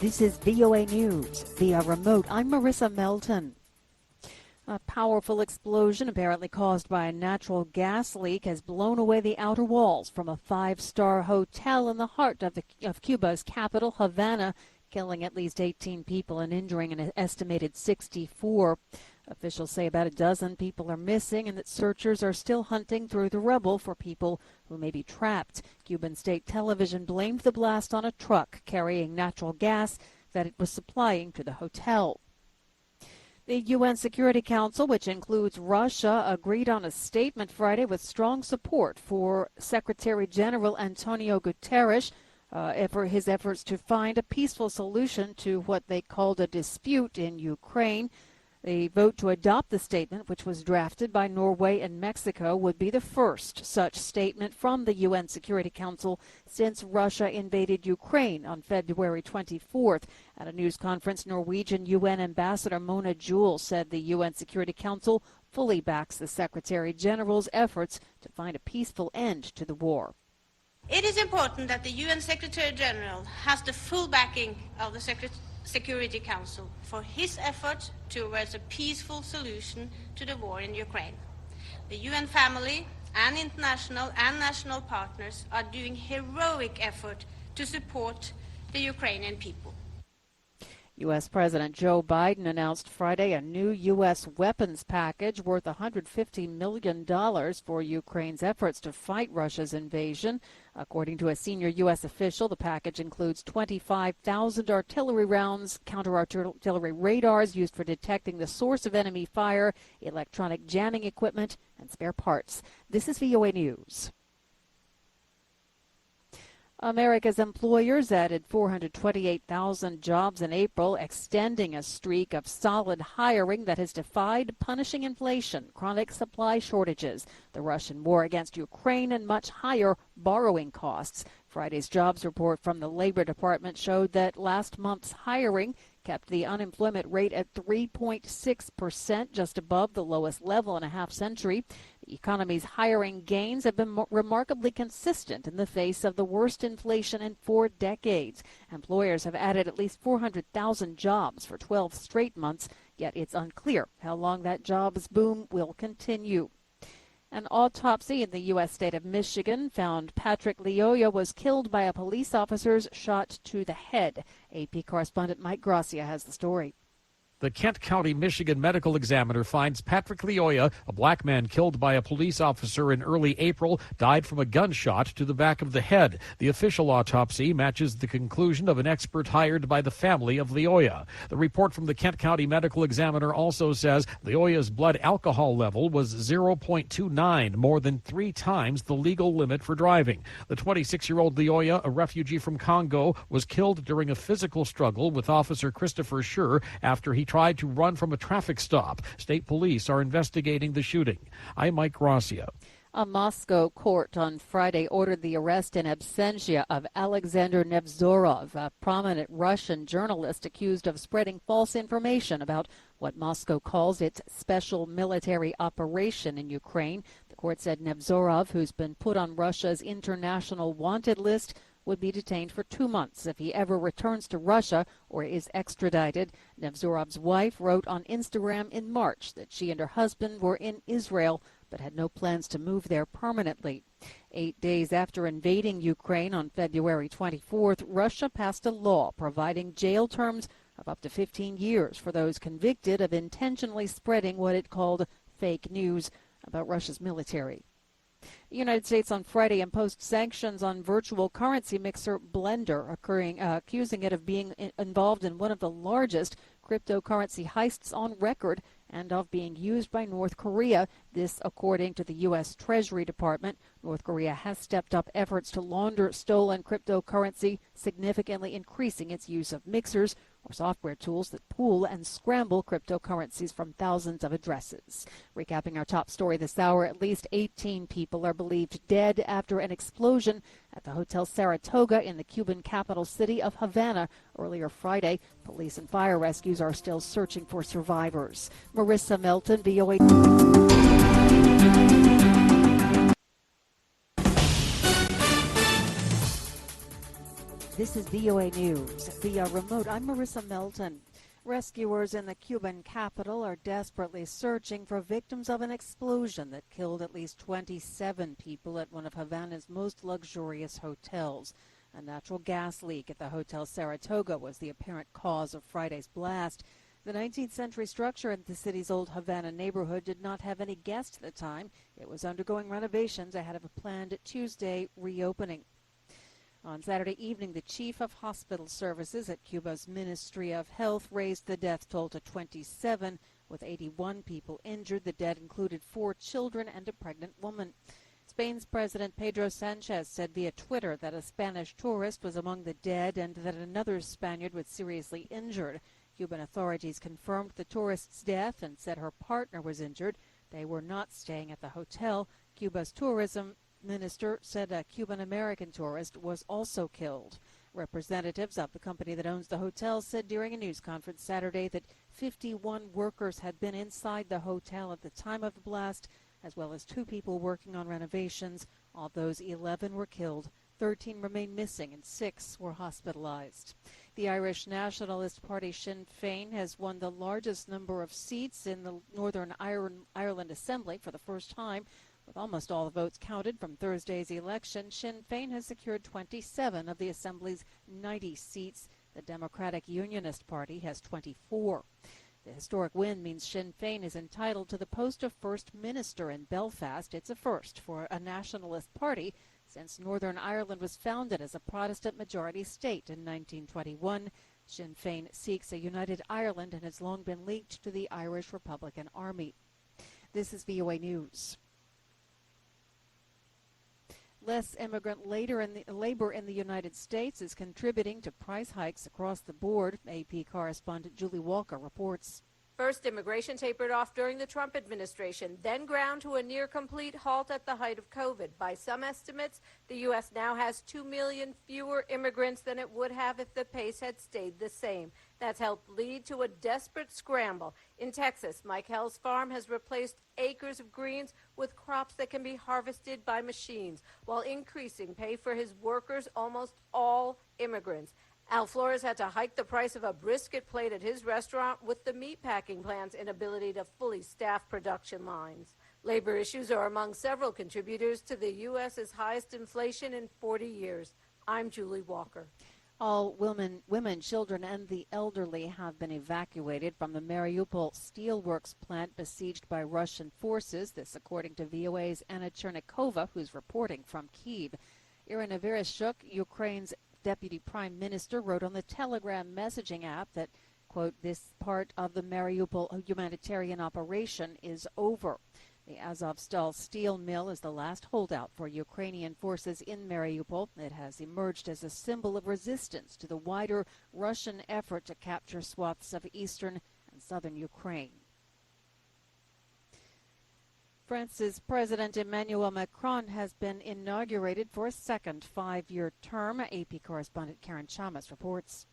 This is VOA News via remote. I'm Marissa Melton. A powerful explosion, apparently caused by a natural gas leak, has blown away the outer walls from a five-star hotel in the heart of Cuba's capital, Havana, killing at least 18 people and injuring an estimated 64. Officials say about a dozen people are missing and that searchers are still hunting through the rubble for people who may be trapped. Cuban state television blamed the blast on a truck carrying natural gas that it was supplying to the hotel. The UN Security Council, which includes Russia, agreed on a statement Friday with strong support for Secretary General Antonio Guterres for his efforts to find a peaceful solution to what they called a dispute in Ukraine. The vote to adopt the statement, which was drafted by Norway and Mexico, would be the first such statement from the UN Security Council since Russia invaded Ukraine on February 24th. At a news conference, Norwegian UN Ambassador Mona Juul said the UN Security Council fully backs the Secretary General's efforts to find a peaceful end to the war. It is important that the UN Secretary General has the full backing of the Security Council for his efforts towards a peaceful solution to the war in Ukraine. The UN family and international and national partners are doing heroic effort to support the Ukrainian people. U.S. President Joe Biden announced Friday a new U.S. weapons package worth $150 million for Ukraine's efforts to fight Russia's invasion. According to a senior U.S. official, the package includes 25,000 artillery rounds, counter-artillery radars used for detecting the source of enemy fire, electronic jamming equipment, and spare parts. This is VOA News. America's employers added 428,000 jobs in April, extending a streak of solid hiring that has defied punishing inflation, chronic supply shortages, the Russian war against Ukraine, and much higher borrowing costs. Friday's jobs report from the Labor Department showed that last month's hiring kept the unemployment rate at 3.6%, just above the lowest level in a half century. The economy's hiring gains have been remarkably consistent in the face of the worst inflation in 4 decades. Employers have added at least 400,000 jobs for 12 straight months, yet it's unclear how long that jobs boom will continue. An autopsy in the U.S. state of Michigan found Patrick Lyoya was killed by a police officer's shot to the head. AP correspondent Mike Gracia has the story. The Kent County, Michigan medical examiner finds Patrick Lyoya, a black man killed by a police officer in early April, died from a gunshot to the back of the head. The official autopsy matches the conclusion of an expert hired by the family of Lyoya. The report from the Kent County medical examiner also says Lyoya's blood alcohol level was 0.29, more than 3 times the legal limit for driving. The 26-year-old Lyoya, a refugee from Congo, was killed during a physical struggle with Officer Christopher Schur after he tried to run from a traffic stop. State police are investigating the shooting. I'm Mike Gracia. A Moscow court on Friday ordered the arrest in absentia of Alexander Nevzorov, a prominent Russian journalist accused of spreading false information about what Moscow calls its special military operation in Ukraine. The court said Nevzorov, who's been put on Russia's international wanted list, would be detained for 2 months if he ever returns to Russia or is extradited. Nevzorov's wife wrote on Instagram in March that she and her husband were in Israel but had no plans to move there permanently. 8 days after invading Ukraine on February 24th, Russia passed a law providing jail terms of up to 15 years for those convicted of intentionally spreading what it called fake news about Russia's military. The United States on Friday imposed sanctions on virtual currency mixer Blender, accusing it of being involved in one of the largest cryptocurrency heists on record and of being used by North Korea. This, according to the U.S. Treasury Department. North Korea has stepped up efforts to launder stolen cryptocurrency, significantly increasing its use of mixers, or software tools that pool and scramble cryptocurrencies from thousands of addresses. Recapping our top story this hour, at least 18 people are believed dead after an explosion at the Hotel Saratoga in the Cuban capital city of Havana earlier Friday. Police and fire rescues are still searching for survivors. Marissa Melton, VOA. This is VOA News via remote. I'm Marissa Melton. Rescuers in the Cuban capital are desperately searching for victims of an explosion that killed at least 27 people at one of Havana's most luxurious hotels. A natural gas leak at the Hotel Saratoga was the apparent cause of Friday's blast. The 19th century structure in the city's old Havana neighborhood did not have any guests at the time. It was undergoing renovations ahead of a planned Tuesday reopening. On Saturday evening, the chief of hospital services at Cuba's Ministry of Health raised the death toll to 27, with 81 people injured. The dead included 4 children and a pregnant woman. Spain's President Pedro Sanchez said via Twitter that a Spanish tourist was among the dead and that another Spaniard was seriously injured. Cuban authorities confirmed the tourist's death and said her partner was injured. They were not staying at the hotel. Cuba's tourism minister said a Cuban-American tourist was also killed. Representatives of the company that owns the hotel said during a news conference Saturday that 51 workers had been inside the hotel at the time of the blast, as well as 2 people working on renovations. Of those, 11 were killed, 13 remain missing, and 6 were hospitalized. The Irish Nationalist Party Sinn Féin has won the largest number of seats in the Northern Ireland Assembly for the first time. With almost all the votes counted from Thursday's election, Sinn Féin has secured 27 of the Assembly's 90 seats. The Democratic Unionist Party has 24. The historic win means Sinn Féin is entitled to the post of First Minister in Belfast. It's a first for a nationalist party since Northern Ireland was founded as a Protestant majority state in 1921. Sinn Féin seeks a united Ireland and has long been linked to the Irish Republican Army. This is VOA News. Less immigrant labor in the United States is contributing to price hikes across the board. AP correspondent Julie Walker reports. First, immigration tapered off during the Trump administration, then ground to a near-complete halt at the height of COVID. By some estimates, the U.S. now has 2 million fewer immigrants than it would have if the pace had stayed the same. That's helped lead to a desperate scramble. In Texas, Mike Hell's farm has replaced acres of greens with crops that can be harvested by machines, while increasing pay for his workers, almost all immigrants. Al Flores had to hike the price of a brisket plate at his restaurant with the meatpacking plant's inability to fully staff production lines. Labor issues are among several contributors to the U.S.'s highest inflation in 40 years. I'm Julie Walker. All women, children, and the elderly have been evacuated from the Mariupol steelworks plant besieged by Russian forces. This according to VOA's Anna Chernikova, who's reporting from Kyiv. Irina Vereshchuk, Ukraine's Deputy Prime Minister, wrote on the Telegram messaging app that, quote, this part of the Mariupol humanitarian operation is over. The Azovstal steel mill is the last holdout for Ukrainian forces in Mariupol. It has emerged as a symbol of resistance to the wider Russian effort to capture swaths of eastern and southern Ukraine. France's President Emmanuel Macron has been inaugurated for a second 5-year term. AP correspondent Karen Chamas reports.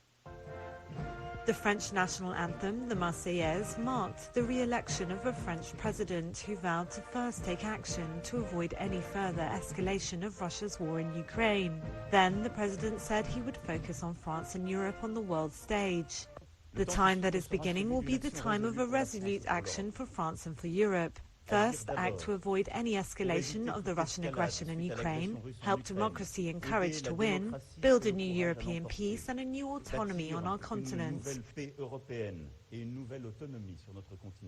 The French national anthem, the Marseillaise, marked the re-election of a French president who vowed to first take action to avoid any further escalation of Russia's war in Ukraine. Then the president said he would focus on France and Europe on the world stage. The time that is beginning will be the time of a resolute action for France and for Europe. First, act to avoid any escalation of the Russian aggression in Ukraine, help democracy and courage to win, build a new European peace and a new autonomy on our continent.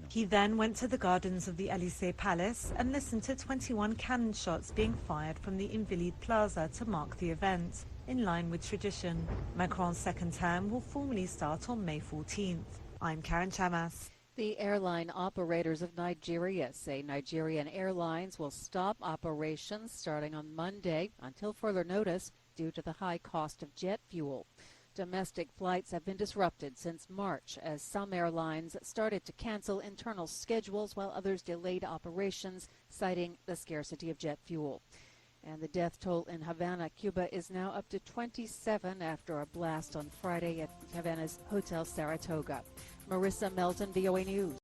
He then went to the gardens of the Élysée Palace and listened to 21 cannon shots being fired from the Invalides Plaza to mark the event. In line with tradition, Macron's second term will formally start on May 14th. I'm Karen Chamas. The airline operators of Nigeria say Nigerian Airlines will stop operations starting on Monday until further notice due to the high cost of jet fuel. Domestic flights have been disrupted since March as some airlines started to cancel internal schedules while others delayed operations, citing the scarcity of jet fuel. And the death toll in Havana, Cuba, is now up to 27 after a blast on Friday at Havana's Hotel Saratoga. Marissa Melton, VOA News.